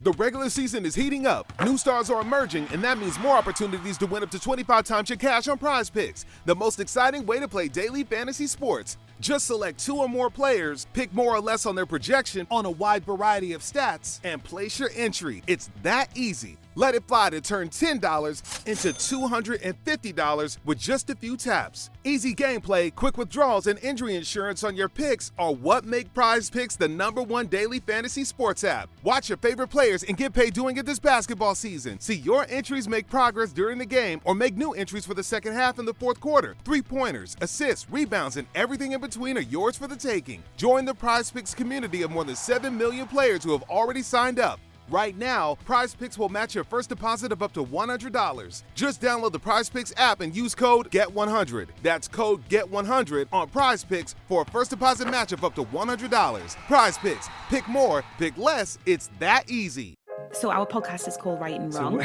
The regular season is heating up, new stars are emerging, and that means more opportunities to win up to 25 times your cash on Prize Picks, the most exciting way to play daily fantasy sports. Just select 2 or more players, pick more or less on their projection on a wide variety of stats, and place your entry. It's that easy. Let it fly to turn $10 into $250 with just a few taps. Easy gameplay, quick withdrawals, and injury insurance on your picks are what make Prize Picks the #1 daily fantasy sports app. Watch your favorite players and get paid doing it this basketball season. See your entries make progress during the game or make new entries for the second half and the fourth quarter. 3-pointers, assists, rebounds, and everything in between are yours for the taking. Join the Prize Picks community of more than 7 million players who have already signed up. Right now, Prize Picks will match your first deposit of up to $100. Just download the Prize Picks app and use code GET100. That's code GET100 on Prize Picks for a first deposit match of up to $100. Prize Picks. Pick more, pick less. It's that easy. So our podcast is called Right and Wrong.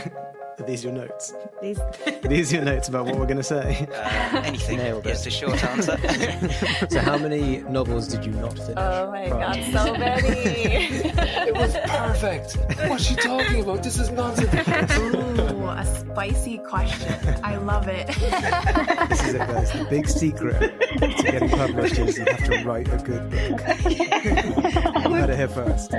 Are these your notes? These... Are these your notes about what we're going to say? Anything Nailed it. is the short answer. So how many novels did you not finish? Oh my God, so many. It was perfect. What's she talking about? This is nonsense. Ooh, a spicy question. I love it. This is it, guys. The big secret to getting published is you have to write a good book. You heard it here first.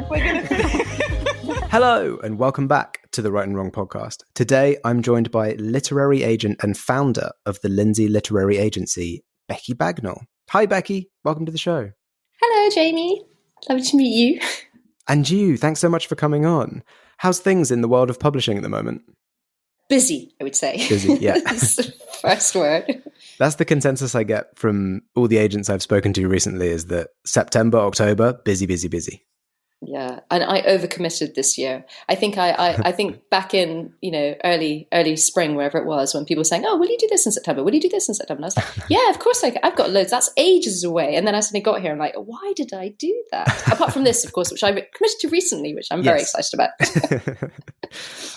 Hello, and welcome back to the Right and Wrong podcast. Today, I'm joined by literary agent and founder of the Lindsay Literary Agency, Becky Bagnell. Hi, Becky. Welcome to the show. Hello, Jamie. Lovely to meet you. And you. Thanks so much for coming on. How's things in the world of publishing at the moment? Busy, I would say. Busy, yeah. That's the first word. That's the consensus I get from all the agents I've spoken to recently, is that September, October, busy, busy, busy. Yeah, and I overcommitted this year. I think I think back in early spring, wherever it was, when people were saying, "Oh, will you do this in September? Will you do this in September?" And I was like, "Yeah, of course I've got loads. That's ages away." And then I suddenly got here and like, why did I do that? Apart from this, of course, which I committed to recently, which I'm very excited about.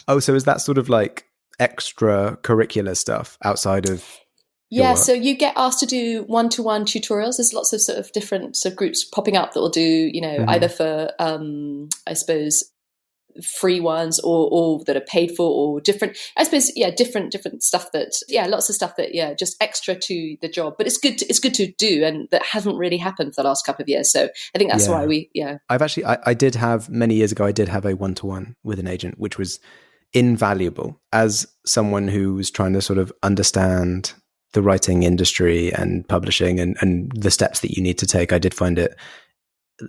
Oh, so is that sort of like extracurricular stuff outside of? Yeah, so you get asked to do one-to-one tutorials. There's lots of sort of different sort of groups popping up that will do, either for, I suppose, free ones or that are paid for, or different, I suppose, different stuff lots of stuff that, just extra to the job. But it's good to do, and that hasn't really happened for the last couple of years. So I think that's why I've actually, I did have, many years ago, I did have a one-to-one with an agent, which was invaluable as someone who was trying to sort of understand the writing industry and publishing and the steps that you need to take. I did find it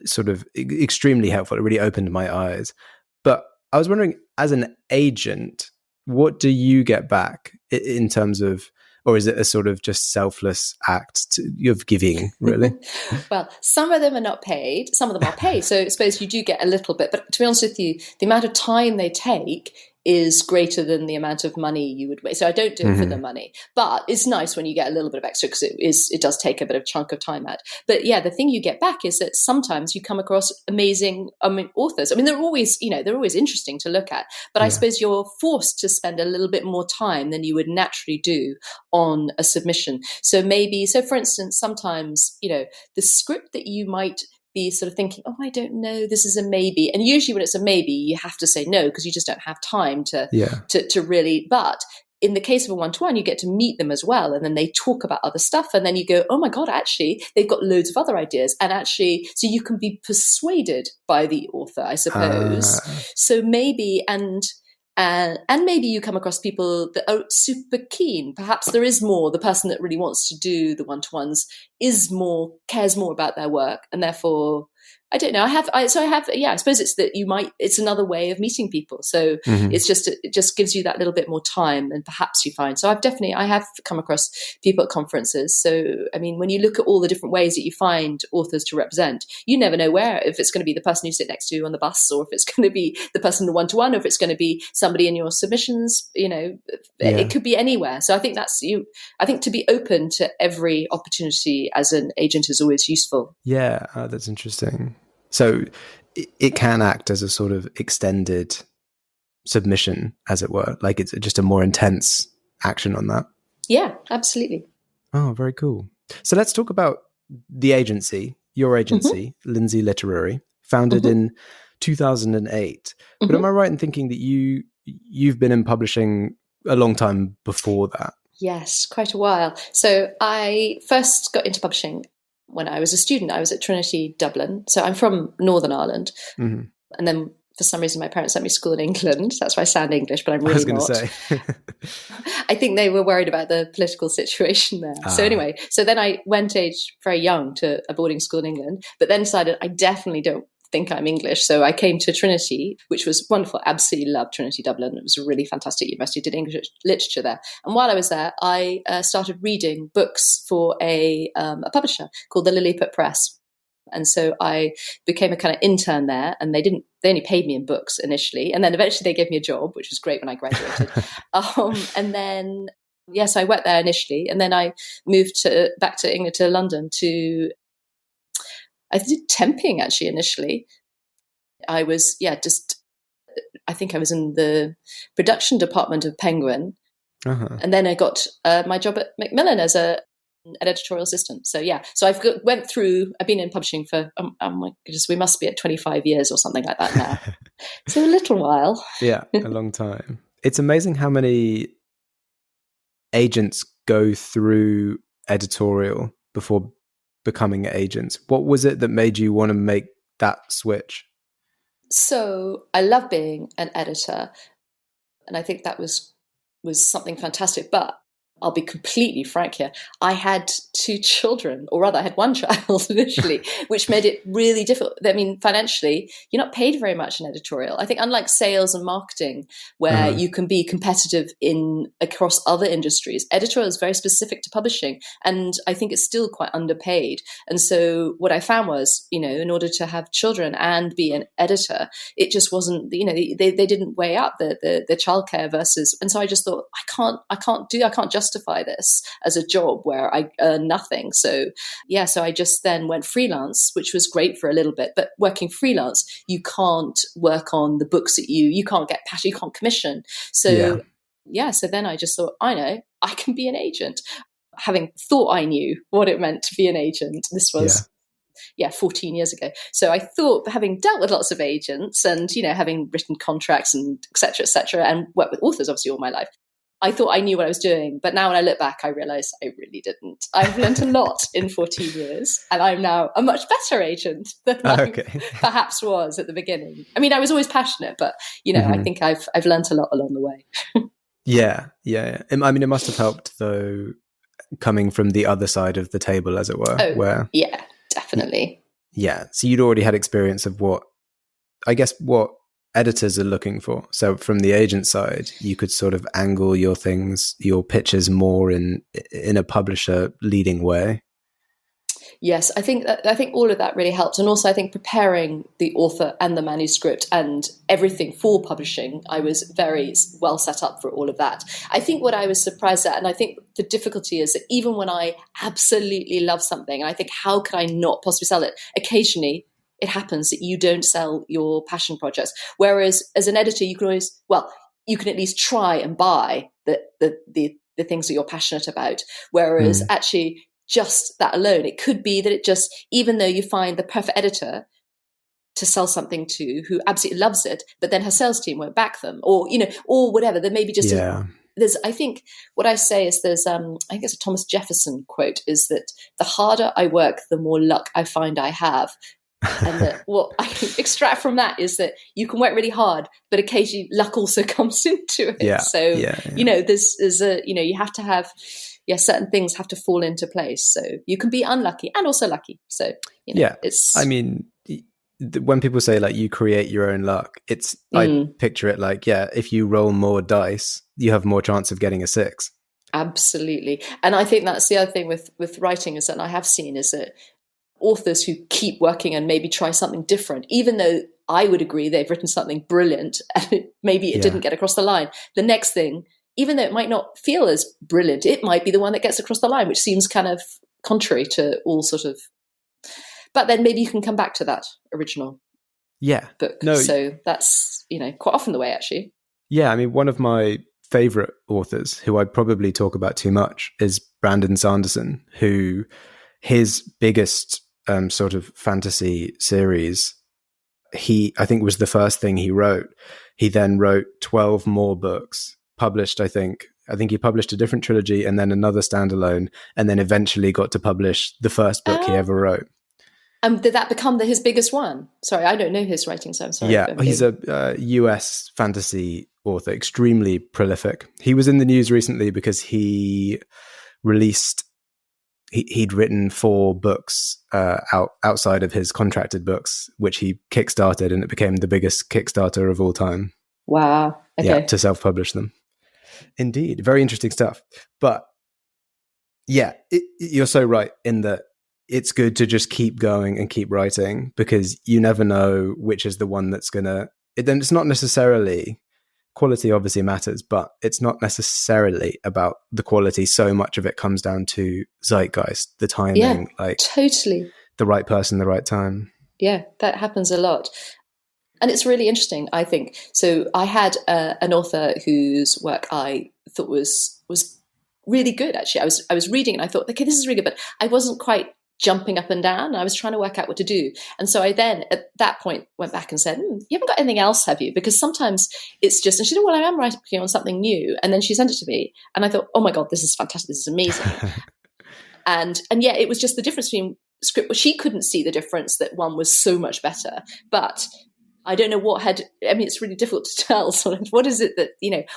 sort of extremely helpful. It really opened my eyes. But I was wondering, as an agent, what do you get back in terms of, or is it a sort of just selfless act of giving, really? Well, some of them are not paid, some of them are paid. So I suppose you do get a little bit. But to be honest with you, the amount of time they take is greater than the amount of money you would make. So I don't do it for the money, but it's nice when you get a little bit of extra, because it does take a bit of chunk of time out. But yeah, the thing you get back is that sometimes you come across amazing, authors. I mean, they're always interesting to look at, but I suppose you're forced to spend a little bit more time than you would naturally do on a submission. So for instance, sometimes, the script that you might be sort of thinking, oh, I don't know, this is a maybe. And usually when it's a maybe, you have to say no, because you just don't have time to really, but in the case of a one-to-one, you get to meet them as well. And then they talk about other stuff. And then you go, oh my God, actually, they've got loads of other ideas. And actually, so you can be persuaded by the author, I suppose. So maybe, and maybe you come across people that are super keen. Perhaps there is more. The person that really wants to do the one-to-ones cares more about their work, and therefore, I don't know. I suppose it's that it's another way of meeting people. So it just gives you that little bit more time, and perhaps you find. So I have come across people at conferences. So, I mean, when you look at all the different ways that you find authors to represent, you never know if it's going to be the person you sit next to on the bus, or if it's going to be the person in the one-to-one, or if it's going to be somebody in your submissions, it could be anywhere. So I think I think to be open to every opportunity as an agent is always useful. Yeah, that's interesting. So it can act as a sort of extended submission, as it were. Like it's just a more intense action on that. Yeah, absolutely. Oh, very cool. So let's talk about the agency, your agency, Lindsay Literary, founded in 2008. But am I right in thinking that you've been in publishing a long time before that? Yes, quite a while. So I first got into publishing when I was a student. I was at Trinity Dublin. So I'm from Northern Ireland. And then for some reason, my parents sent me to school in England. That's why I sound English, but I'm really not. I was going to say. I think they were worried about the political situation there. So anyway, so then I went aged very young to a boarding school in England, but then decided I definitely don't think I'm English. So I came to Trinity, which was wonderful. Absolutely loved Trinity Dublin. It was a really fantastic university. Did English literature there. And while I was there, I started reading books for a publisher called the Lilliput Press. And so I became a kind of intern there, and they only paid me in books initially. And then eventually they gave me a job, which was great when I graduated. And then, yes, I worked there initially. And then I moved back to England, to London I did temping actually initially. I was, I think I was in the production department of Penguin. And then I got my job at Macmillan as an editorial assistant. So I've been in publishing for, oh my goodness, we must be at 25 years or something like that now. So a little while. Yeah, a long time. It's amazing how many agents go through editorial before becoming agents. What was it that made you want to make that switch? So I love being an editor, and I think that was something fantastic. But I'll be completely frank here. I had 2 children, or rather I had 1 child initially, which made it really difficult. I mean, financially, you're not paid very much in editorial. I think unlike sales and marketing, where you can be competitive across other industries, editorial is very specific to publishing. And I think it's still quite underpaid. And so what I found was, in order to have children and be an editor, it just wasn't, they didn't weigh up the childcare versus. And so I just thought, I can't justify this as a job where I earn nothing. So I just then went freelance, which was great for a little bit. But working freelance, you can't work on the books that you can't get paid, you can't commission. So so then I just thought, I know, I can be an agent. Having thought I knew what it meant to be an agent, this was 14 years ago. So I thought, having dealt with lots of agents and, having written contracts and et cetera, and worked with authors obviously all my life, I thought I knew what I was doing. But now when I look back, I realize I really didn't. I've learned a lot in 14 years, and I'm now a much better agent than I perhaps was at the beginning. I mean, I was always passionate, but, I think I've learned a lot along the way. Yeah. I mean, it must have helped, though, coming from the other side of the table, as it were. Yeah, definitely. Yeah. So you'd already had experience of what editors are looking for. So from the agent side, you could sort of angle your pitches more in a publisher leading way. Yes, I think all of that really helped. And also I think preparing the author and the manuscript and everything for publishing, I was very well set up for all of that. I think what I was surprised at, and I think the difficulty is that even when I absolutely love something, and I think, how could I not possibly sell it? Occasionally, it happens that you don't sell your passion projects. Whereas as an editor, you can always, you can at least try and buy the things that you're passionate about. Whereas actually, just that alone, it could be that it just, even though you find the perfect editor to sell something to who absolutely loves it, but then her sales team won't back them, or whatever, there may be just I think what I say is I think it's a Thomas Jefferson quote, is that the harder I work, the more luck I find I have. And that what I can extract from that is that you can work really hard, but occasionally luck also comes into it. There's you have to have, certain things have to fall into place. So you can be unlucky and also lucky. So, it's, I mean, when people say like you create your own luck, I picture it like, if you roll more dice, you have more chance of getting a 6. Absolutely. And I think that's the other thing with writing is that I have seen is that authors who keep working and maybe try something different, even though I would agree they've written something brilliant and maybe it didn't get across the line, the next thing, even though it might not feel as brilliant, it might be the one that gets across the line, which seems kind of contrary to all sort of, but then maybe you can come back to that original book. So that's, quite often the way, actually. Yeah, I mean, one of my favorite authors, who I probably talk about too much, is Brandon Sanderson, who his biggest sort of fantasy series I think was the first thing he wrote. He then wrote 12 more books, published, I think he published a different trilogy and then another standalone, and then eventually got to publish the first book he ever wrote. Did that become his biggest one? Sorry, I don't know his writing, so I'm sorry. Yeah, he's a US fantasy author, extremely prolific. He was in the news recently because he released, he'd written 4 books outside of his contracted books, which he kickstarted, and it became the biggest Kickstarter of all time. Wow. Okay. Yeah, to self-publish them. Indeed, very interesting stuff. But yeah, you're so right in that it's good to just keep going and keep writing, because you never know which is the one that's gonna. Then it's not necessarily quality. Obviously matters, but it's not necessarily about the quality. So much of it comes down to zeitgeist, the timing, totally the right person, the right time. Yeah, that happens a lot. And it's really interesting, I think. So I had an author whose work I thought was really good, actually. I was reading and I thought, okay, this is really good, but I wasn't quite jumping up and down. I was trying to work out what to do. And so I then, at that point, went back and said, you haven't got anything else, have you? Because sometimes it's just, and she said, well, I am writing on something new. And then she sent it to me. And I thought, oh my God, this is fantastic. This is amazing. and yeah, it was just the difference between script. Well, she couldn't see the difference, that one was so much better. But I don't know it's really difficult to tell sort of what is it that,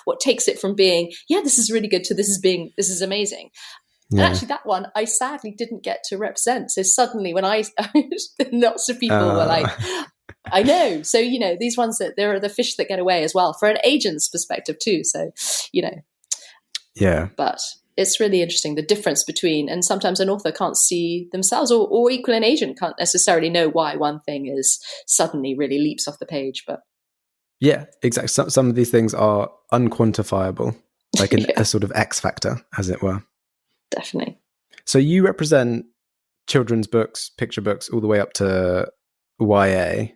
what takes it from being, yeah, this is really good, to this is amazing. Yeah. And actually that one I sadly didn't get to represent. So suddenly when lots of people were like, I know. So, these ones that there are the fish that get away as well, for an agent's perspective too. So, yeah, but it's really interesting, the difference between, and sometimes an author can't see themselves, or equal an agent can't necessarily know why one thing is suddenly really leaps off the page. But yeah, exactly. Some of these things are unquantifiable, like a sort of X factor, as it were. Definitely. So you represent children's books, picture books, all the way up to YA.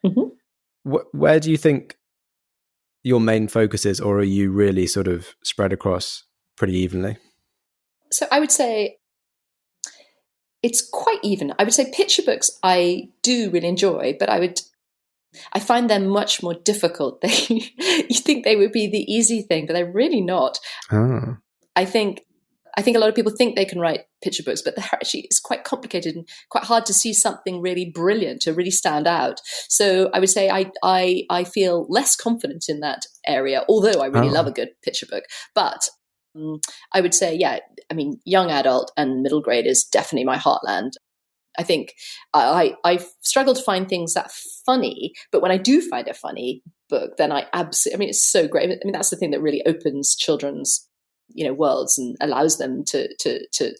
Mm-hmm. Where do you think your main focus is, or are you really sort of spread across pretty evenly? So I would say it's quite even. I would say picture books I do really enjoy, but I find them much more difficult. You think they would be the easy thing, but they're really not. Oh. I think a lot of people think they can write picture books, but it's quite complicated and quite hard to see something really brilliant to really stand out. So I would say I feel less confident in that area, although I really love a good picture book. But I would say, young adult and middle grade is definitely my heartland. I think I've struggled to find things that funny, but when I do find a funny book, then it's so great. That's the thing that really opens children's worlds and allows them to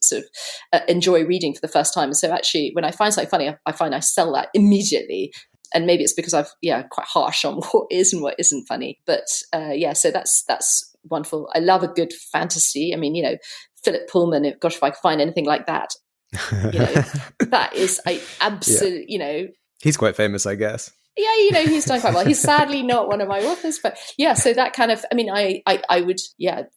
sort of enjoy reading for the first time. And so actually, when I find something funny, I find I sell that immediately. And maybe it's because I've quite harsh on what is and what isn't funny. But so that's wonderful. I love a good fantasy. Philip Pullman. If I could find anything like that, that is absolutely. He's quite famous, I guess. Yeah, he's done quite well. He's sadly not one of my authors, but yeah, so that kind of, I would,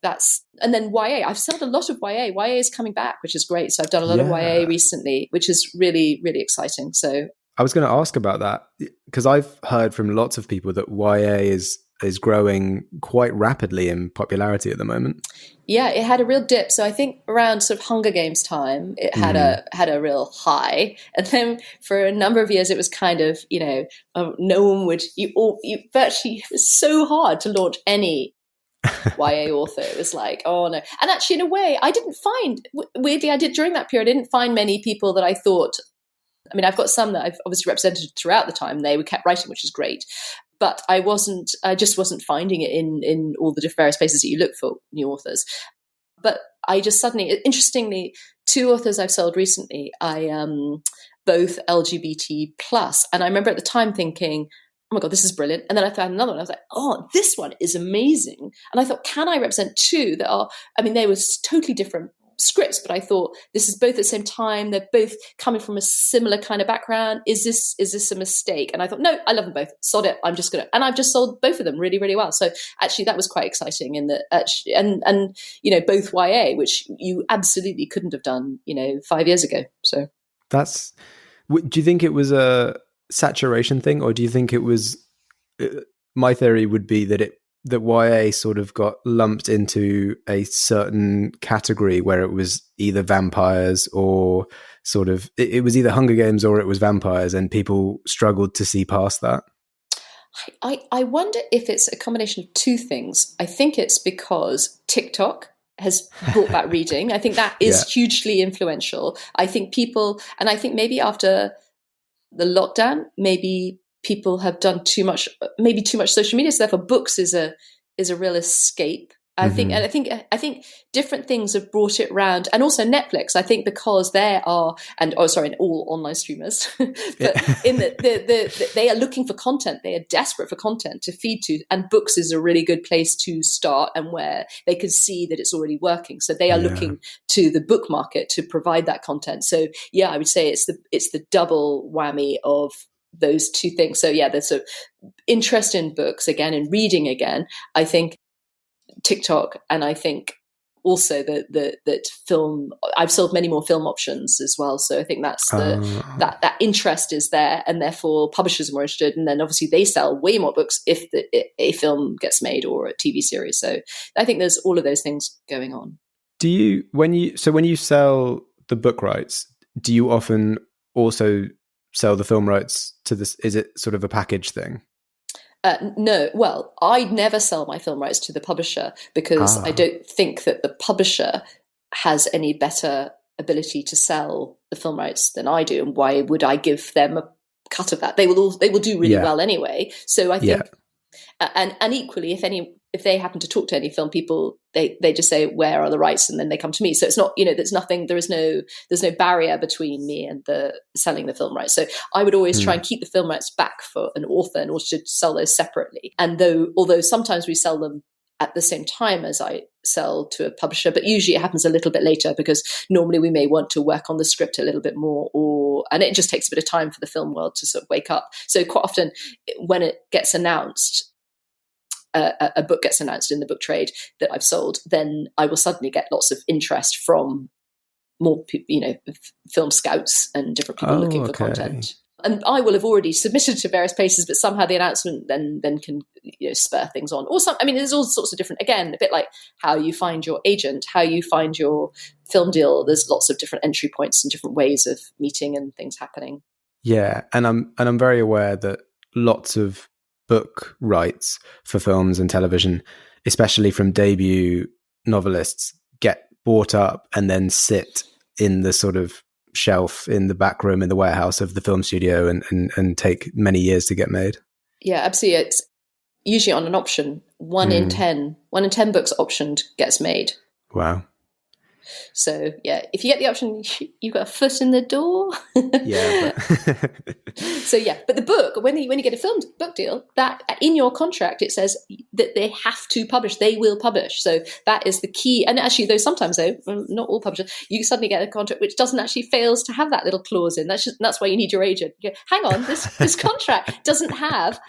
that's, and then YA. I've sold a lot of YA. YA is coming back, which is great. So I've done a lot of YA recently, which is really, really exciting. So I was going to ask about that, because I've heard from lots of people that YA is growing quite rapidly in popularity at the moment. Yeah, it had a real dip. So I think around sort of Hunger Games time, it had a real high, and then for a number of years, it was kind of no one would virtually, it was so hard to launch any YA author. It was like, oh no. And actually, in a way, I didn't find, weirdly, during that period, I didn't find many people that I thought. I've got some that I've obviously represented throughout the time. They were kept writing, which is great. But I just wasn't finding it in all the different various places that you look for new authors. But I just suddenly, interestingly, 2 authors I've sold recently, both LGBT plus. And I remember at the time thinking, oh my God, this is brilliant. And then I found another one. I was like, oh, this one is amazing. And I thought, can I represent 2 that are, they were totally different scripts, but I thought this is both at the same time. They're both coming from a similar kind of background. Is this a mistake? And I thought, no, I love them both. Sod it. I'm just and I've just sold both of them really, really well. So actually, that was quite exciting. In that, and both YA, which you absolutely couldn't have done, 5 years ago. So do you think it was a saturation thing, or do you think it was? My theory would be that YA sort of got lumped into a certain category where it was either vampires or sort of it was either Hunger Games or it was vampires, and people struggled to see past that. I wonder if it's a combination of two things. I think it's because TikTok has brought back reading. I think that is hugely influential. I think people, and I think maybe after the lockdown, maybe people have done too much social media. So therefore books is a real escape. I think, and I think different things have brought it round, and also Netflix. I think because there are, and all online streamers, but in they are looking for content. They are desperate for content to feed to, and books is a really good place to start, and where they can see that it's already working. So they are looking to the book market to provide that content. So I would say it's the double whammy of those two things. So there's a interest in books again and reading again. I think TikTok, and I think also that film. I've sold many more film options as well, so I think that's that interest is there, and therefore publishers are more interested, and then obviously they sell way more books if a film gets made or a TV series. So I think there's all of those things going on. When you sell the book rights, do you often also sell the film rights to this? Is it sort of a package thing? No, well, I'd never sell my film rights to the publisher because I don't think that the publisher has any better ability to sell the film rights than I do. And why would I give them a cut of that? They will do really well anyway. So I think, and equally, if they happen to talk to any film people, they just say, where are the rights? And then they come to me. So it's not, there's nothing, there's no barrier between me and the selling the film rights. So I would always try and keep the film rights back for an author in order to sell those separately. And although sometimes we sell them at the same time as I sell to a publisher, but usually it happens a little bit later because normally we may want to work on the script a little bit more, and it just takes a bit of time for the film world to sort of wake up. So quite often when it gets announced, a book gets announced in the book trade that I've sold, then I will suddenly get lots of interest from more, film scouts and different people looking for content. And I will have already submitted to various places, but somehow the announcement then can spur things on. Or there's all sorts of different, again, a bit like how you find your agent, how you find your film deal. There's lots of different entry points and different ways of meeting and things happening. Yeah, and I'm very aware that lots of book rights for films and television, especially from debut novelists, get bought up and then sit in the sort of shelf in the back room in the warehouse of the film studio and take many years to get made. Yeah, absolutely. It's usually on an option. One in 10 books optioned gets made. Wow. So if you get the option, you've got a foot in the door. But the book, when you get a film book deal, that in your contract it says that they have to publish. They will publish. So that is the key. And actually, sometimes not all publishers, you suddenly get a contract which doesn't actually fails to have that little clause in. That's why you need your agent. You go, hang on, this contract doesn't have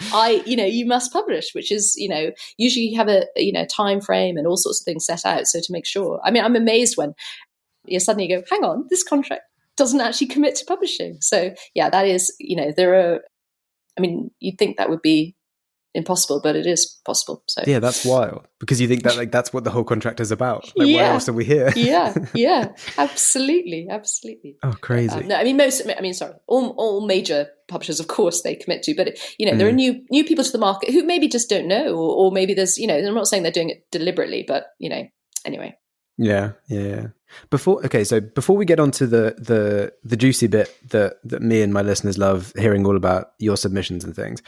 you must publish, which is usually you have a time frame and all sorts of things set out. So to make sure, I'm amazed when you suddenly go, hang on, this contract doesn't actually commit to publishing. So that is, there are, you'd think that would be impossible, but it is possible. So that's wild, because you think that that's what the whole contract is about. Why else are we here? Absolutely. Oh, crazy. All major publishers, of course, they commit to, but there are new people to the market who maybe just don't know, or maybe there's, I'm not saying they're doing it deliberately, but anyway. Yeah. Before we get on to the juicy bit that me and my listeners love hearing all about, your submissions and things,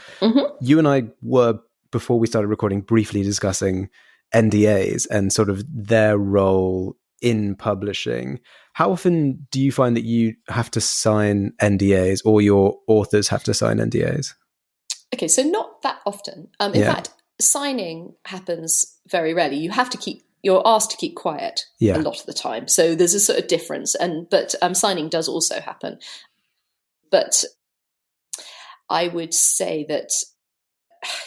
you and I were, before we started recording, briefly discussing NDAs and sort of their role in publishing. How often do you find that you have to sign NDAs, or your authors have to sign NDAs? Okay, so not that often. In fact, signing happens very rarely. You're asked to keep quiet a lot of the time. So there's a sort of difference. But signing does also happen. But I would say that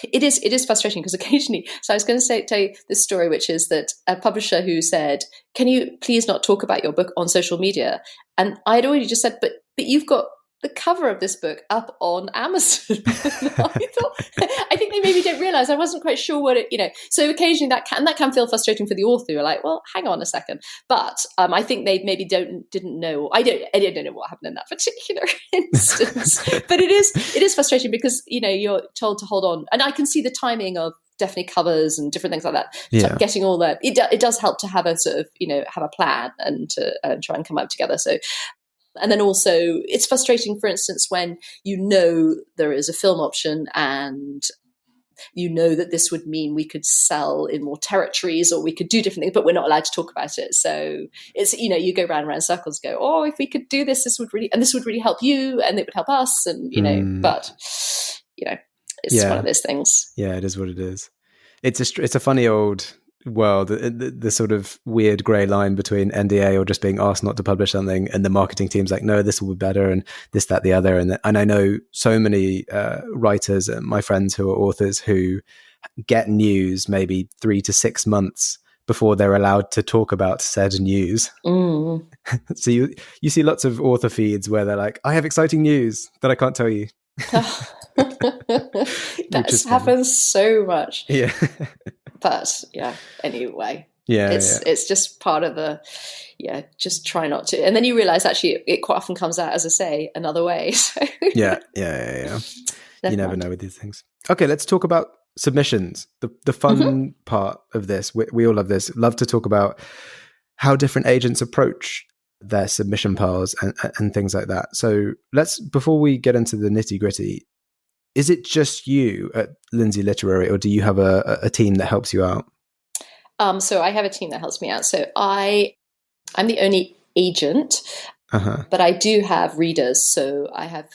it is frustrating, because occasionally, so I was going to tell you this story, which is that a publisher who said, can you please not talk about your book on social media? And I had already just said, but you've got the cover of this book up on Amazon. I think they maybe don't realize. I wasn't quite sure what it, so occasionally that can feel frustrating for the author. You're like, well, hang on a second. But I think they maybe didn't know. I don't know what happened in that particular instance. But it is frustrating because, you're told to hold on. And I can see the timing of definitely covers and different things like that. Yeah. Getting all that, it does help to have a sort of, have a plan and to try and come up together. So, and then also it's frustrating, for instance, when there is a film option and that this would mean we could sell in more territories or we could do different things, but we're not allowed to talk about it. So it's, you go round and round circles, go, oh, if we could do this, this would really help you and it would help us. And, but, it's one of those things. Yeah, it is what it is. It's a funny old world, the sort of weird grey line between NDA or just being asked not to publish something and the marketing team's like, no, this will be better and this, that, the other. And I know so many writers and my friends who are authors who get news maybe 3 to 6 months before they're allowed to talk about said news. So you see lots of author feeds where they're like, I have exciting news that I can't tell you. That happens so much. Yeah. But anyway, yeah, it's just part of the, just try not to. And then you realize actually it quite often comes out, as I say, another way. So. Yeah. You never know with these things. Okay, let's talk about submissions. The fun part of this, we all love this. Love to talk about how different agents approach their submission piles and things like that. So before we get into the nitty gritty, is it just you at Lindsay Literary, or do you have a team that helps you out? So I have a team that helps me out. So I'm the only agent, but I do have readers. So I have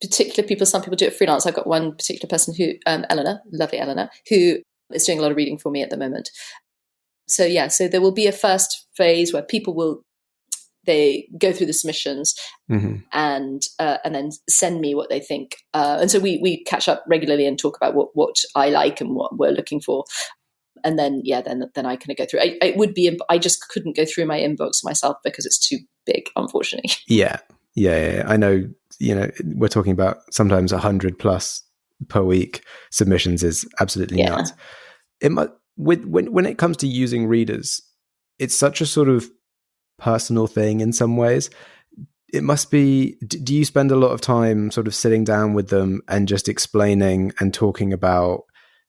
particular people. Some people do it freelance. I've got one particular person who, Eleanor, lovely Eleanor, who is doing a lot of reading for me at the moment. So so there will be a first phase where people they go through the submissions and then send me what they think. And so we catch up regularly and talk about what I like and what we're looking for. And then, then I kind of go through. I just couldn't go through my inbox myself because it's too big, unfortunately. Yeah. I know, we're talking about sometimes 100 plus per week submissions is absolutely nuts. When it comes to using readers, it's such a sort of personal thing in some ways. It must be, do you spend a lot of time sort of sitting down with them and just explaining and talking about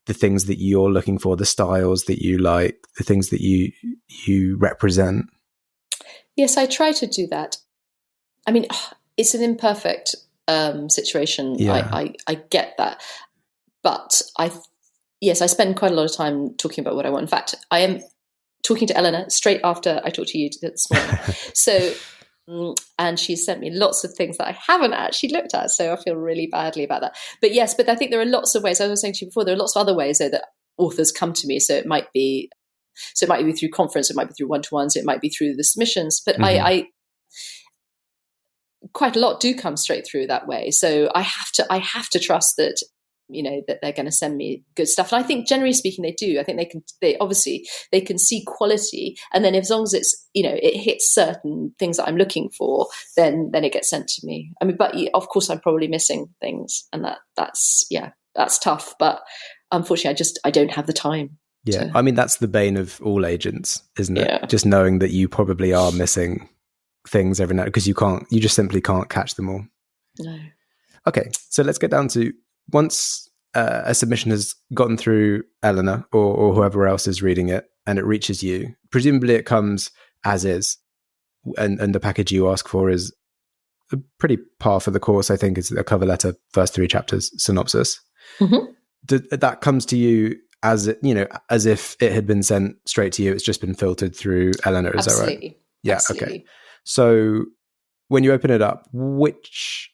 the things that you're looking for, the styles that you like, the things that you represent? Yes, I try to do that. I mean, it's an imperfect situation. I get that. But I spend quite a lot of time talking about what I want. In fact, I am talking to Eleanor straight after I talked to you this morning. So, and she sent me lots of things that I haven't actually looked at. So I feel really badly about that. But I think there are lots of ways. As I was saying to you before, there are lots of other ways that authors come to me. So it might be through conference, it might be through one-to-ones, it might be through the submissions. But I quite a lot do come straight through that way. So I have to trust that that they're going to send me good stuff. And I think generally speaking, they do. I think they can see quality. And then as long as it's, it hits certain things that I'm looking for, then it gets sent to me. I mean, but of course I'm probably missing things and that's tough. But unfortunately, I don't have the time. Yeah. I mean, that's the bane of all agents, isn't it? Yeah. Just knowing that you probably are missing things every now because you just simply can't catch them all. No. Okay. So let's get down to, once a submission has gotten through Eleanor or whoever else is reading it and it reaches you, presumably it comes as is, and the package you ask for is a pretty par for the course. I think it's a cover letter, first 3 chapters, synopsis. That comes to you as if it had been sent straight to you. It's just been filtered through Eleanor. Is that right? Yeah. Absolutely. Okay. So when you open it up, which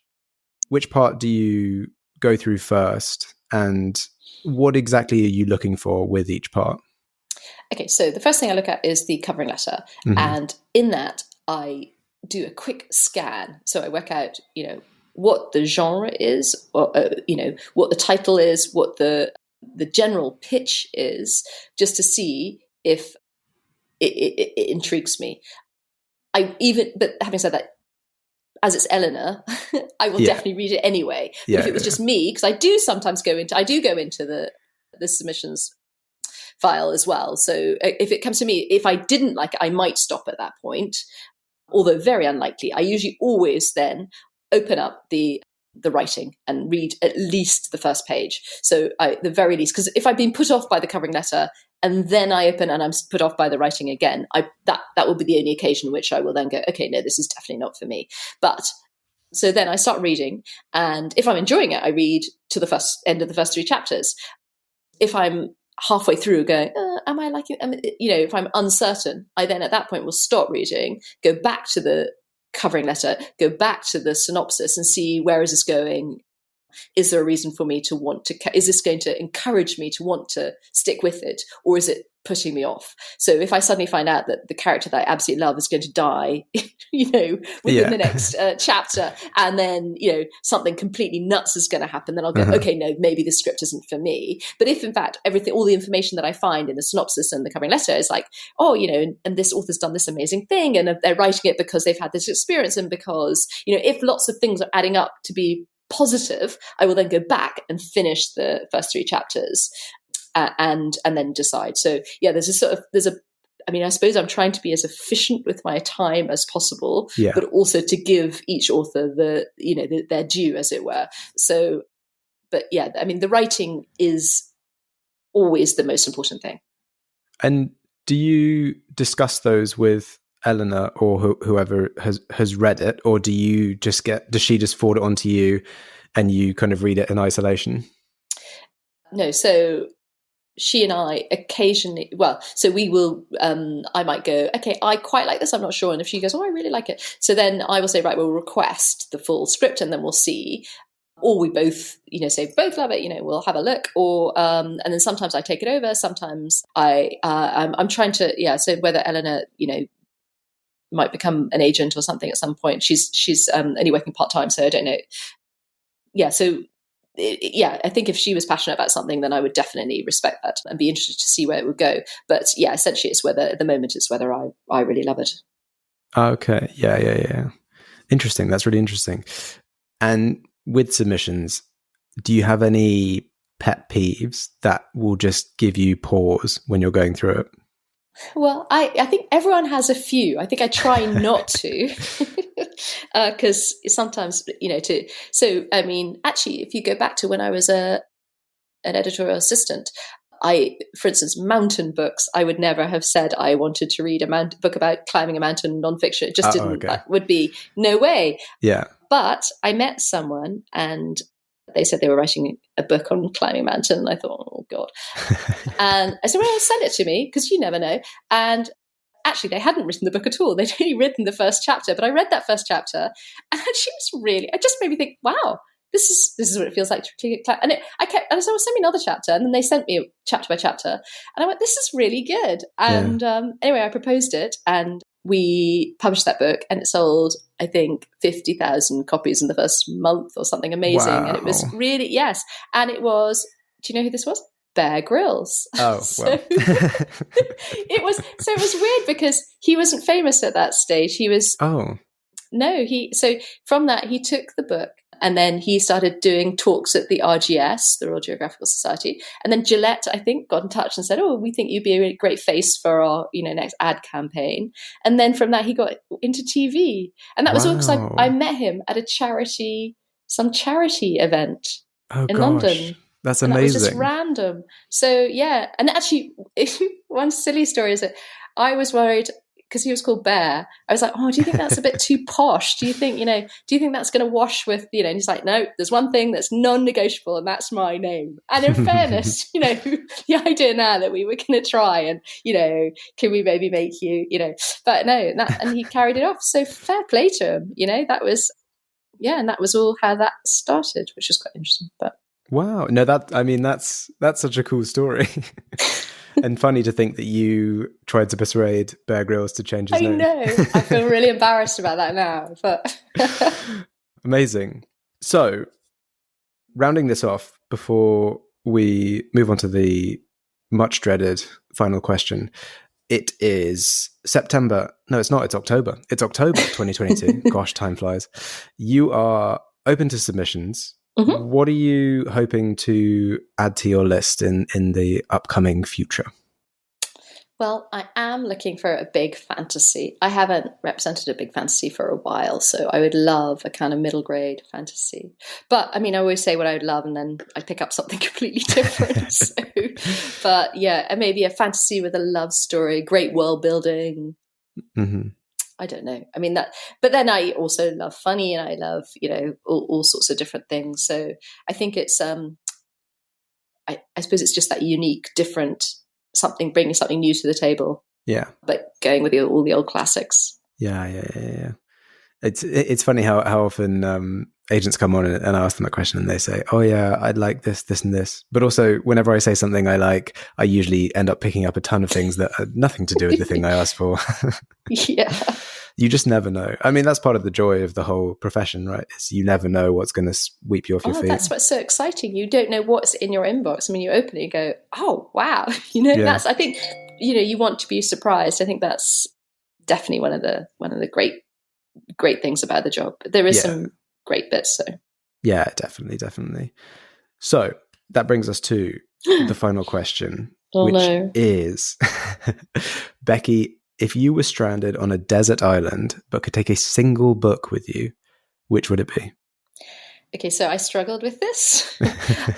part do you go through first, and what exactly are you looking for with each part? Okay, so the first thing I look at is the covering letter, and in that I do a quick scan. So I work out, what the genre is, or what the title is, what the general pitch is, just to see if it intrigues me. But having said that, as it's Eleanor, I will definitely read it anyway. But Yeah, if it was just me, because I do sometimes go into the submissions file as well. So if it comes to me, if I didn't like it, I might stop at that point, although very unlikely. I usually always then open up the writing and read at least the first page. So the very least, because if I've been put off by the covering letter and then I open and I'm put off by the writing again, that will be the only occasion which I will then go, okay, no, this is definitely not for me. But so then I start reading, and if I'm enjoying it, I read to the end of the first 3 chapters. If I'm halfway through going, am I liking it? If I'm uncertain, I then at that point will stop reading, go back to the covering letter, go back to the synopsis and see, where is this going? Is there a reason for me to want to, is this going to encourage me to want to stick with it? Or is it putting me off? So if I suddenly find out that the character that I absolutely love is going to die, within the next chapter, and then, something completely nuts is going to happen, then I'll go, okay, no, maybe this script isn't for me. But if in fact all the information that I find in the synopsis and the covering letter is like, and this author's done this amazing thing, and they're writing it because they've had this experience, and because, if lots of things are adding up to be positive, I will then go back and finish the first 3 chapters and then decide. So I suppose I'm trying to be as efficient with my time as possible, but also to give each author their due, as it were. So, but the writing is always the most important thing. And do you discuss those with Eleanor or whoever has read it, or do you just does she just forward it onto you and you kind of read it in isolation? No, so she and I occasionally, we will, I might go, okay, I quite like this, I'm not sure. And if she goes, I really like it. So then I will say, right, we'll request the full script and then we'll see. Or we both, say both love it, we'll have a look. Or, and then sometimes I take it over. Sometimes I'm trying to, so whether Eleanor, might become an agent or something at some point. She's only working part-time, so I don't know. I think if she was passionate about something, then I would definitely respect that and be interested to see where it would go. But essentially it's at the moment it's whether I really love it. Okay. Yeah. Interesting. That's really interesting. And with submissions, do you have any pet peeves that will just give you pause when you're going through it? Well, I think everyone has a few. I think I try not to, because sometimes, actually, if you go back to when I was an editorial assistant, for instance, mountain books, I would never have said I wanted to read a book about climbing a mountain, nonfiction. It just didn't, that would be no way. Yeah. But I met someone and they said they were writing a book on climbing a mountain. And I thought, oh God. And I said, well, send it to me, because you never know. And actually they hadn't written the book at all. They'd only written the first chapter, but I read that first chapter and she was it just made me think, wow, this is what it feels like to climb. And I said, well, send me another chapter. And then they sent me chapter by chapter. And I went, this is really good. And anyway, I proposed it and we published that book, and it sold, I think, 50,000 copies in the first month or something amazing. Wow. And it was really, yes. And it was, do you know who this was? Bear Grylls. Oh, well. It was weird because he wasn't famous at that stage. He was, so from that, he took the book and then he started doing talks at the RGS, the Royal Geographical Society. And then Gillette, I think, got in touch and said, oh, we think you'd be a really great face for our, next ad campaign. And then from that, he got into TV. And that was all because I met him at some charity event in London. That's amazing. And that was just random. So, and actually, one silly story is that I was worried, because he was called Bear. I was like, oh, do you think that's a bit too posh? Do you think, do you think that's going to wash with, and he's like, no, there's one thing that's non-negotiable, and that's my name. And in fairness, the idea now that we were going to try and, can we maybe make you, but no, and he carried it off. So fair play to him, that was, and that was all how that started, which was quite interesting. But wow, no, that's such a cool story. And funny to think that you tried to persuade Bear Grylls to change his name. I know. I feel really embarrassed about that now. But amazing. So, rounding this off before we move on to the much dreaded final question, it is September. No, it's not. It's October. It's October 2022. Gosh, time flies. You are open to submissions. Mm-hmm. What are you hoping to add to your list in the upcoming future? Well, I am looking for a big fantasy. I haven't represented a big fantasy for a while, so I would love a kind of middle grade fantasy. But I mean, I always say what I would love, and then I pick up something completely different. But yeah, and maybe a fantasy with a love story, great world building. Mm-hmm. I don't know. I mean that, but then I also love funny, and I love all sorts of different things. So I think it's I suppose it's just that unique, different. Bringing something new to the table. Yeah. But going with all the old classics. Yeah. It's funny how often agents come on and I ask them a question and they say, oh yeah, I'd like this, and this. But also whenever I say something I like, I usually end up picking up a ton of things that are nothing to do with the thing I asked for. Yeah. You just never know. I mean, that's part of the joy of the whole profession, right? Is you never know what's going to sweep you off your feet. That's what's so exciting. You don't know what's in your inbox. I mean, you open it and go, oh, wow. That's, I think, you want to be surprised. I think that's definitely one of the great things about the job. There is some great bits. So yeah, definitely. So that brings us to the final question, is, Becky, if you were stranded on a desert island but could take a single book with you, which would it be? Okay, so I struggled with this.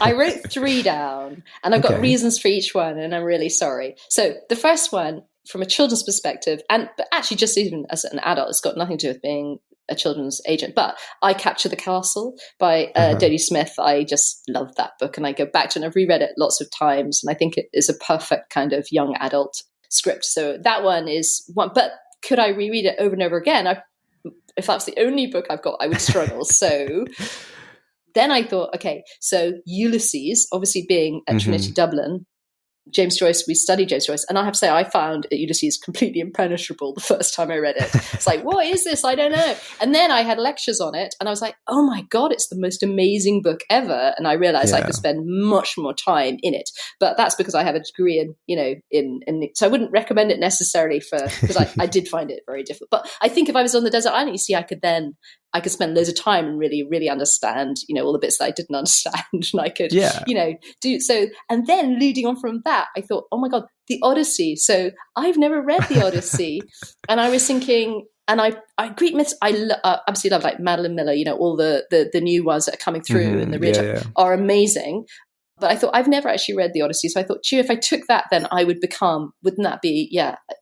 I wrote 3 down, and I've got reasons for each one, and I'm really sorry. So the first one, from a children's perspective, but actually just even as an adult, it's got nothing to do with being a children's agent, but I Capture the Castle by Dodie Smith. I just love that book, and I go back to it, and I've reread it lots of times, and I think it is a perfect kind of young adult script. So that one is one, but could I reread it over and over again? If that's the only book I've got, I would struggle. So then I thought, okay, so Ulysses, obviously being at Trinity Dublin, James Joyce, we studied James Joyce, and I have to say I found Ulysses completely impenetrable the first time I read it. It's like, what is this? I don't know. And then I had lectures on it, and I was like, oh my God, it's the most amazing book ever. And I realized I could spend much more time in it. But that's because I have a degree in so I wouldn't recommend it necessarily because I did find it very difficult. But I think if I was on the desert island, you see, I could spend loads of time and really, really understand, all the bits that I didn't understand. And I could, do so. And then leading on from that, I thought, oh my God, the Odyssey. So I've never read the Odyssey. And I was thinking, and Greek myths, I absolutely love, like Madeline Miller, all the new ones that are coming through and the real are amazing. But I thought, I've never actually read the Odyssey. So I thought, if I took that, then I would become, wouldn't that be,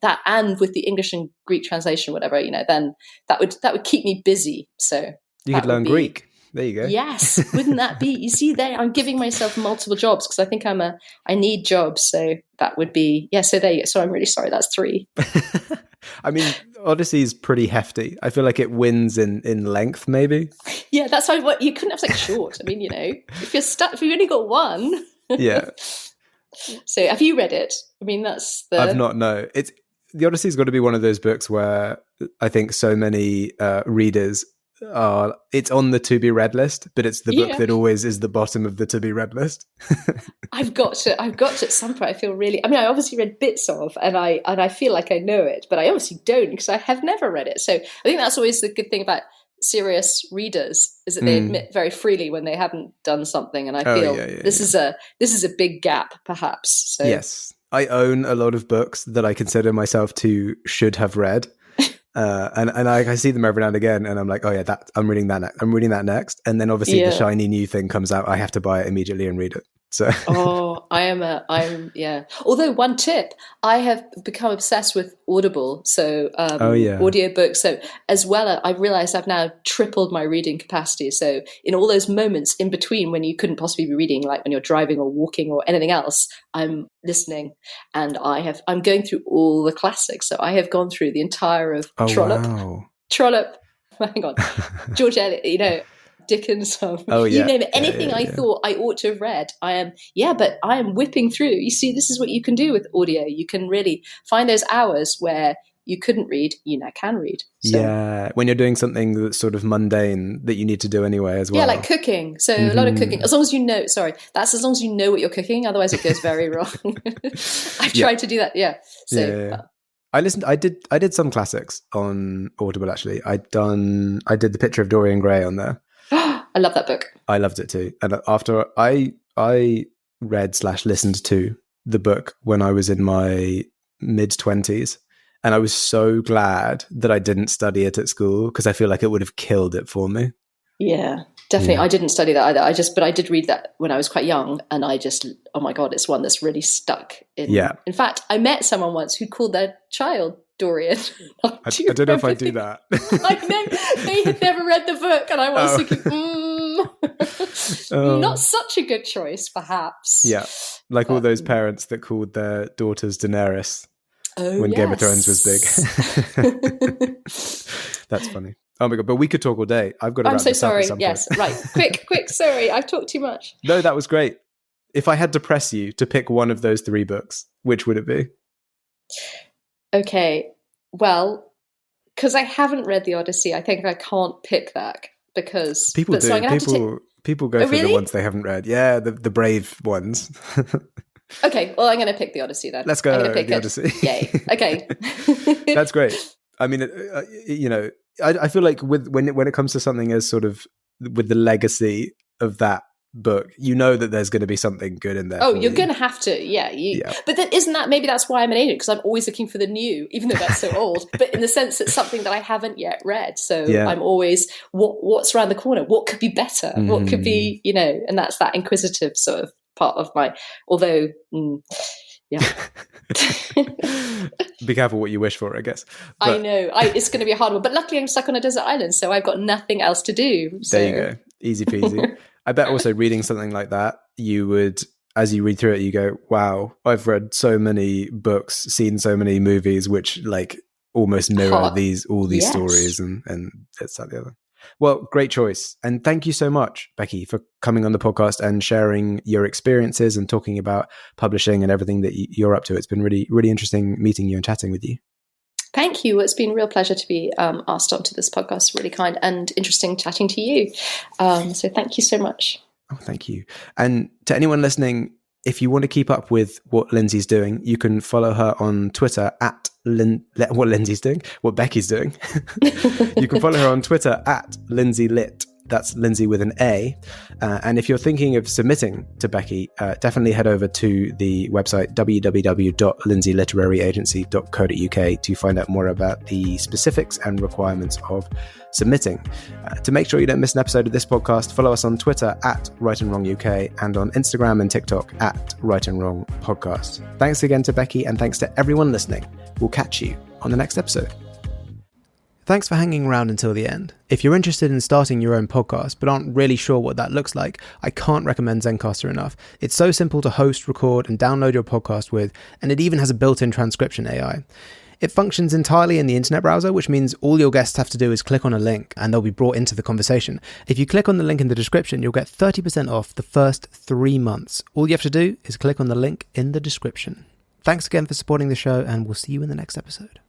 that, and with the English and Greek translation, whatever, then that would keep me busy. So you could learn Greek. There you go. Yes. Wouldn't that be, you see there, I'm giving myself multiple jobs because I think I need jobs. So that would be, so there you go. So I'm really sorry. That's 3. I mean, Odyssey is pretty hefty. I feel like it wins in length, maybe. Yeah, that's why you couldn't have like short. I mean, if you're stuck, if you've only got one. Yeah. So have you read it? I mean, I've not, no. The Odyssey's got to be one of those books where I think so many readers it's on the to be read list, but it's the book that always is the bottom of the to be read list. I've got to at some point. I feel really, I obviously read bits of, and I feel like I know it, but I obviously don't because I have never read it. So I think that's always the good thing about serious readers is that they admit very freely when they haven't done something. And I feel this is a big gap, perhaps. So. Yes, I own a lot of books that I consider myself should have read. And I see them every now and again, and I'm like, oh yeah, I'm reading that next. I'm reading that next, and then obviously the shiny new thing comes out. I have to buy it immediately and read it. So, I'm. Although one tip, I have become obsessed with Audible. So, audiobooks. So as well, I've realized I've now tripled my reading capacity. So in all those moments in between when you couldn't possibly be reading, like when you're driving or walking or anything else, I'm listening, and I'm going through all the classics. So I have gone through the entire of Trollope. Hang on, George Eliot. Dickens, you name it, anything I thought I ought to have read, but I am whipping through. You see, this is what you can do with audio. You can really find those hours where you couldn't read, you now can read. So, when you're doing something that's sort of mundane that you need to do anyway as well. Yeah, like cooking. So a lot of cooking, as long as you know, that's as long as you know what you're cooking, otherwise it goes very wrong. I've tried to do that, I listened. I did some classics on Audible. Actually, I did The Picture of Dorian Gray on there. I love that book. I loved it too. And after I read/listened to the book when I was in my mid-20s, and I was so glad that I didn't study it at school because I feel like it would have killed it for me. Yeah, definitely. Yeah. I didn't study that either. But I did read that when I was quite young, and oh my God, it's one that's really stuck. In fact, I met someone once who called their child Dorian. I don't know if I do that. I know, they had never read the book, and I was thinking, not such a good choice, perhaps. Yeah, like all those parents that called their daughters Daenerys when Game of Thrones was big. That's funny. Oh my God, but we could talk all day. I've got to wrap this up at some point. Yes, right. Quick, sorry, I've talked too much. No, that was great. If I had to press you to pick one of those 3 books, which would it be? Okay, well, because I haven't read the Odyssey, I think I can't pick that because people do. So people go for the ones they haven't read. Yeah, the brave ones. Okay, well, I'm going to pick the Odyssey then. Let's go. I'm going to pick the Odyssey. Yay. Okay. That's great. I mean, I feel like when it comes to something as sort of with the legacy of that book, you know that there's going to be something good in there. Oh, you're going to have to, yeah. But then maybe that's why I'm an agent, because I'm always looking for the new, even though that's so old. But in the sense it's something that I haven't yet read, so I'm always what's around the corner, what could be better, what could be, and that's that inquisitive sort of part of my. Although, yeah. Be careful what you wish for, I guess. But I know it's going to be a hard one, but luckily I'm stuck on a desert island, so I've got nothing else to do. So. There you go, easy peasy. I bet also reading something like that, you would, as you read through it, you go, wow, I've read so many books, seen so many movies, which like almost mirror all these stories and it's that the other. Well, great choice. And thank you so much, Becky, for coming on the podcast and sharing your experiences and talking about publishing and everything that you're up to. It's been really, really interesting meeting you and chatting with you. Thank you. It's been a real pleasure to be asked onto this podcast. Really kind and interesting chatting to you. So thank you so much. Oh, thank you. And to anyone listening, if you want to keep up with what Lindsay's doing, you can follow her on Twitter at what Lindsay's doing, what Becky's doing. You can follow her on Twitter at Lindsay Lit. That's Lindsay with an A. And if you're thinking of submitting to Becky, definitely head over to the website www.lindsayliteraryagency.co.uk to find out more about the specifics and requirements of submitting. To make sure you don't miss an episode of this podcast, follow us on Twitter at Right and Wrong UK and on Instagram and TikTok at Right and Wrong Podcast. Thanks again to Becky and thanks to everyone listening. We'll catch you on the next episode. Thanks for hanging around until the end. If you're interested in starting your own podcast but aren't really sure what that looks like, I can't recommend Zencastr enough. It's so simple to host, record, and download your podcast with, and it even has a built-in transcription AI. It functions entirely in the internet browser, which means all your guests have to do is click on a link and they'll be brought into the conversation. If you click on the link in the description, you'll get 30% off the first 3 months. All you have to do is click on the link in the description. Thanks again for supporting the show, and we'll see you in the next episode.